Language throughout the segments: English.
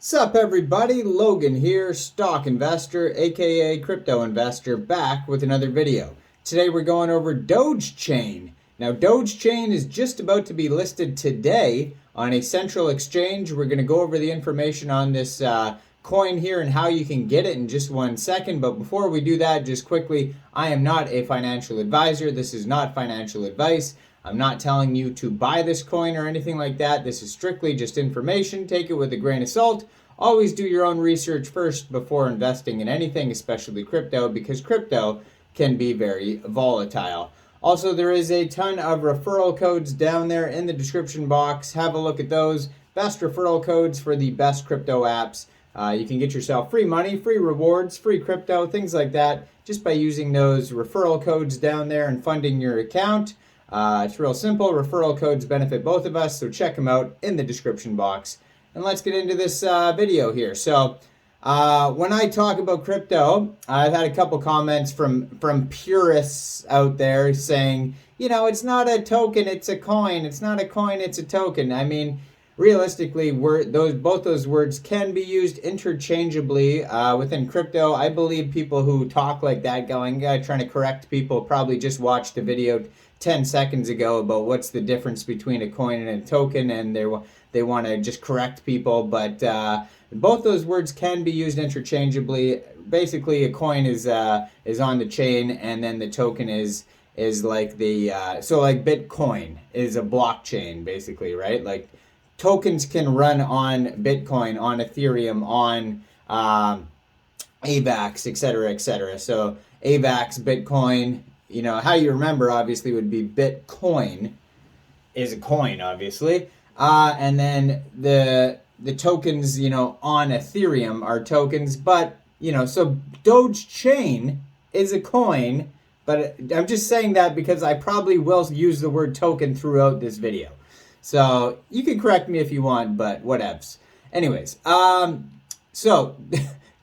Sup everybody, Logan here, stock investor, aka crypto investor, back with another video. Today we're going over Dogechain. Now Dogechain is just about to be listed today on a central exchange. We're going to go over the information on this coin here and how you can get it in just 1 second. But before we do that, just quickly, I am not a financial advisor. This is not financial advice. I'm not telling you to buy this coin or anything like that. This is strictly just information. Take it with a grain of salt. Always do your own research first before investing in anything, especially crypto, because crypto can be very volatile. Also, there is a ton of referral codes down there in the description box. Have a look at those. Best referral codes for the best crypto apps. You can get yourself free money, free rewards, free crypto, things like that, just by using those referral codes down there and funding your account. It's real simple. Referral codes benefit both of us, so check them out in the description box. And let's get into this video here. So when I talk about crypto, I've had a couple comments from purists out there saying, you know, it's not a token, it's a coin. It's not a coin, it's a token. I mean, realistically, both those words can be used interchangeably within crypto. I believe people who talk like that, trying to correct people, probably just watched a video 10 seconds ago about what's the difference between a coin and a token, and they want to just correct people. But both those words can be used interchangeably. Basically, a coin is on the chain, and then the token is like so like Bitcoin is a blockchain, basically, right? Like tokens can run on Bitcoin, on Ethereum, on AVAX, etc., etc. So AVAX, Bitcoin, you know, how you remember obviously would be Bitcoin is a coin, obviously. And then the tokens, you know, on Ethereum are tokens. But, you know, so Dogechain is a coin. But I'm just saying that because I probably will use the word token throughout this video. So you can correct me if you want, but whatevs. Anyways, so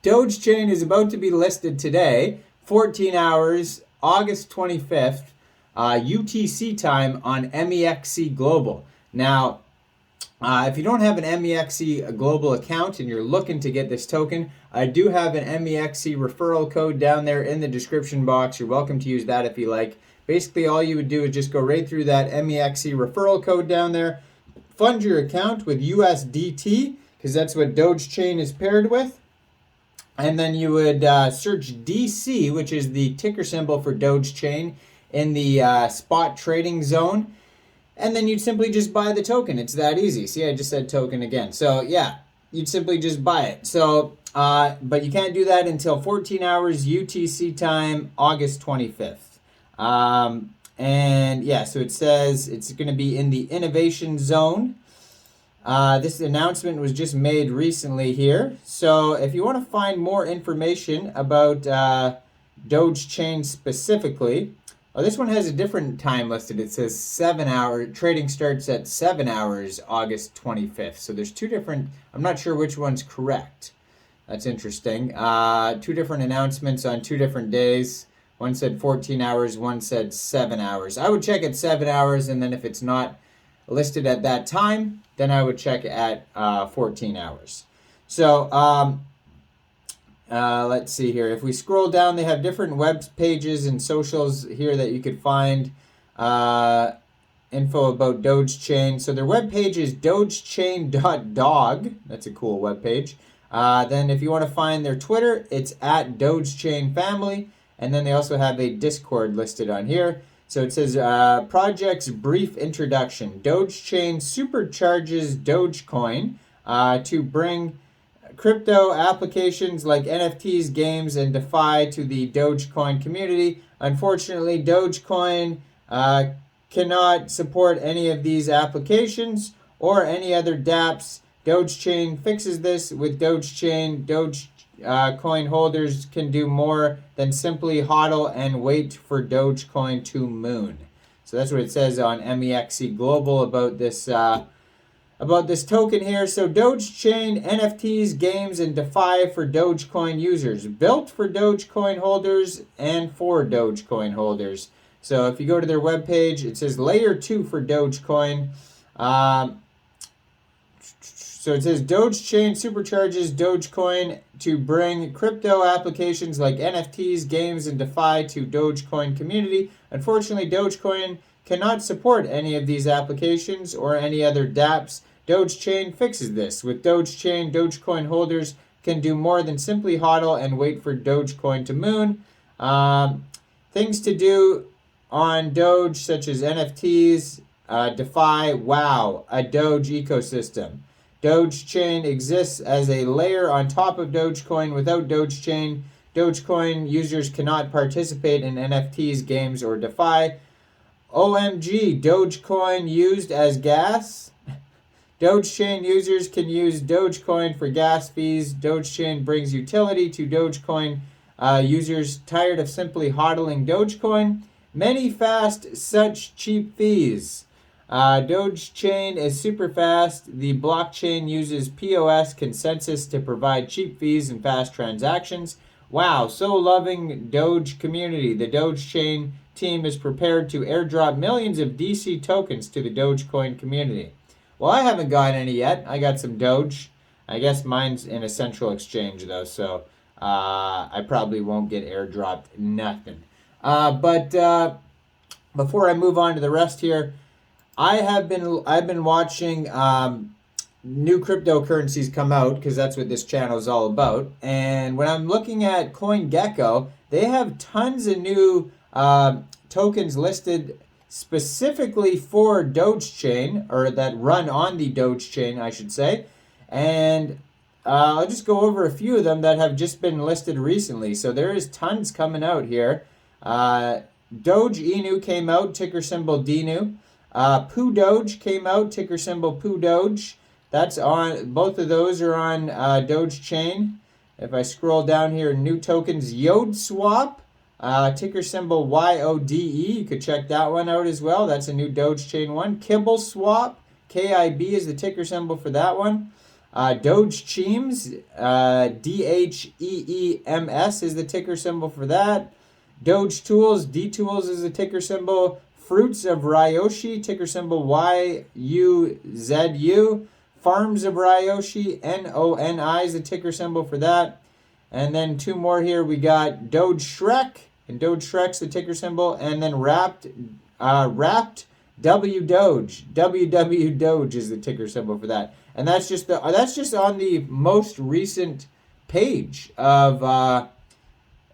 Dogechain is about to be listed today, 14 hours, August 25th, UTC time on Mexc Global. Now, if you don't have an Mexc Global account and you're looking to get this token, I do have an Mexc referral code down there in the description box. You're welcome to use that if you like. Basically, all you would do is just go right through that Mexc referral code down there, fund your account with USDT, because that's what Dogechain is paired with. And then you would search DC, which is the ticker symbol for Dogechain, in the spot trading zone. And then you'd simply just buy the token. It's that easy. See, I just said token again. So yeah, you'd simply just buy it. So, but you can't do that until 14 hours UTC time, August 25th. And yeah, so it says it's going to be in the innovation zone. This announcement was just made recently here. So if you want to find more information about Dogechain specifically, this one has a different time listed. It says 7 hour, trading starts at 7 hours, August 25th. So there's two different, I'm not sure which one's correct. That's interesting. Two different announcements on 2 different days. One said 14 hours, one said 7 hours. I would check at 7 hours, and then if it's not listed at that time, then I would check at 14 hours. So let's see here. If we scroll down, they have different web pages and socials here that you could find info about Dogechain. So their web page is dogechain.dog. That's a cool web page. Then if you want to find their Twitter, it's at Dogechain Family. And then they also have a Discord listed on here. So it says, project's brief introduction. Dogechain supercharges Dogecoin to bring crypto applications like NFTs, games, and DeFi to the Dogecoin community. Unfortunately, Dogecoin cannot support any of these applications or any other dApps. Dogechain fixes this with Dogechain. Dogecoin holders can do more than simply hodl and wait for Dogecoin to moon. So that's what it says on Mexc Global about this token here. So Dogechain, NFTs, games, and DeFi for Dogecoin users. Built for Dogecoin holders and for Dogecoin holders. So if you go to their webpage, it says Layer 2 for Dogecoin. So it says Dogechain supercharges Dogecoin to bring crypto applications like NFTs, games, and DeFi to Dogecoin community. Unfortunately, Dogecoin cannot support any of these applications or any other dApps. Dogechain fixes this. With Dogechain, Dogecoin holders can do more than simply hodl and wait for Dogecoin to moon. Things to do on Doge, such as NFTs, DeFi, wow, a Doge ecosystem. Dogechain exists as a layer on top of Dogecoin. Without Dogechain, Dogecoin users cannot participate in NFTs, games, or DeFi. OMG, Dogecoin used as gas? Dogechain users can use Dogecoin for gas fees. Dogechain brings utility to Dogecoin users tired of simply hodling Dogecoin. Many fast, such cheap fees. Dogechain is super fast. The blockchain uses POS consensus to provide cheap fees and fast transactions. Wow, so loving Doge community. The Dogechain team is prepared to airdrop millions of DC tokens to the Dogecoin community. Well, I haven't got any yet. I got some Doge. I guess mine's in a central exchange though, so I probably won't get airdropped nothing. But before I move on to the rest here, I've been watching new cryptocurrencies come out, because that's what this channel is all about. And when I'm looking at CoinGecko, they have tons of new tokens listed specifically for Dogechain, or that run on the Dogechain, I should say. And I'll just go over a few of them that have just been listed recently. So there is tons coming out here. Doge Inu came out, ticker symbol DNU. Poo Doge came out, ticker symbol Poo Doge. That's on, both of those are on Dogechain. If I scroll down here, new tokens, Yode Swap, ticker symbol YODE. You could check that one out as well. That's a new Dogechain one. Kibble Swap, KIB is the ticker symbol for that one. Doge Cheems, DHEEMS is the ticker symbol for that. Doge Tools, DTools is the ticker symbol. Fruits of Ryoshi, ticker symbol YUZU. Farms of Ryoshi, NONI is the ticker symbol for that. And then two more here. We got Doge Shrek, and Doge Shrek's the ticker symbol. And then Wrapped W Doge, WW Doge is the ticker symbol for that. And that's just on the most recent page of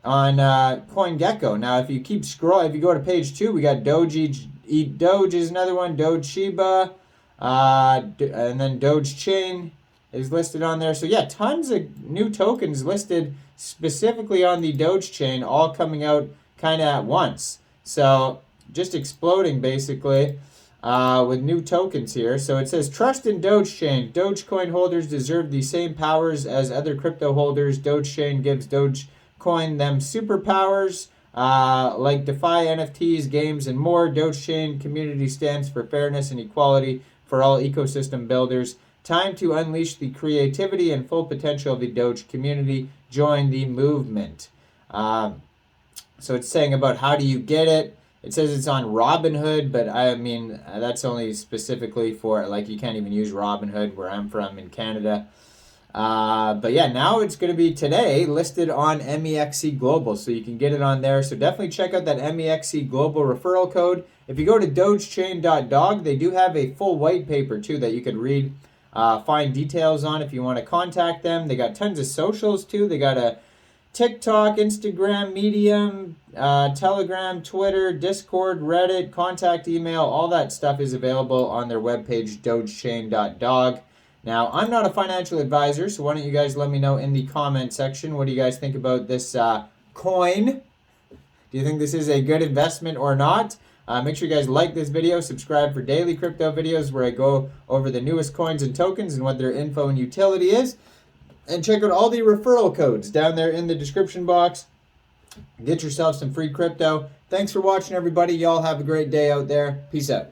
on CoinGecko. Now, if you keep scrolling, if you go to page 2, we got Doge is another one, Doge Shiba, and then Dogechain is listed on there. So yeah, tons of new tokens listed specifically on the Dogechain, all coming out kind of at once. So just exploding basically with new tokens here. So it says, trust in Dogechain. Dogecoin holders deserve the same powers as other crypto holders. Dogechain gives Dogecoin them superpowers like DeFi, NFTs, games, and more. Dogechain community stands for fairness and equality for all ecosystem builders. Time to unleash the creativity and full potential of the Doge community. Join the movement. So it's saying about how do you get it. It says it's on Robinhood, but I mean, that's only specifically for, like, you can't even use Robinhood where I'm from in Canada. But yeah, now it's going to be today listed on Mexc Global, so you can get it on there. So definitely check out that Mexc Global referral code. If you go to dogechain.dog, they do have a full white paper too that you could read, find details on if you want to contact them. They got tons of socials too. They got a TikTok, Instagram, Medium, Telegram, Twitter, Discord, Reddit, contact email, all that stuff is available on their webpage, dogechain.dog. Now, I'm not a financial advisor, so why don't you guys let me know in the comment section, what do you guys think about this coin? Do you think this is a good investment or not? Make sure you guys like this video, subscribe for daily crypto videos where I go over the newest coins and tokens and what their info and utility is. And check out all the referral codes down there in the description box. Get yourself some free crypto. Thanks for watching, everybody. Y'all have a great day out there. Peace out.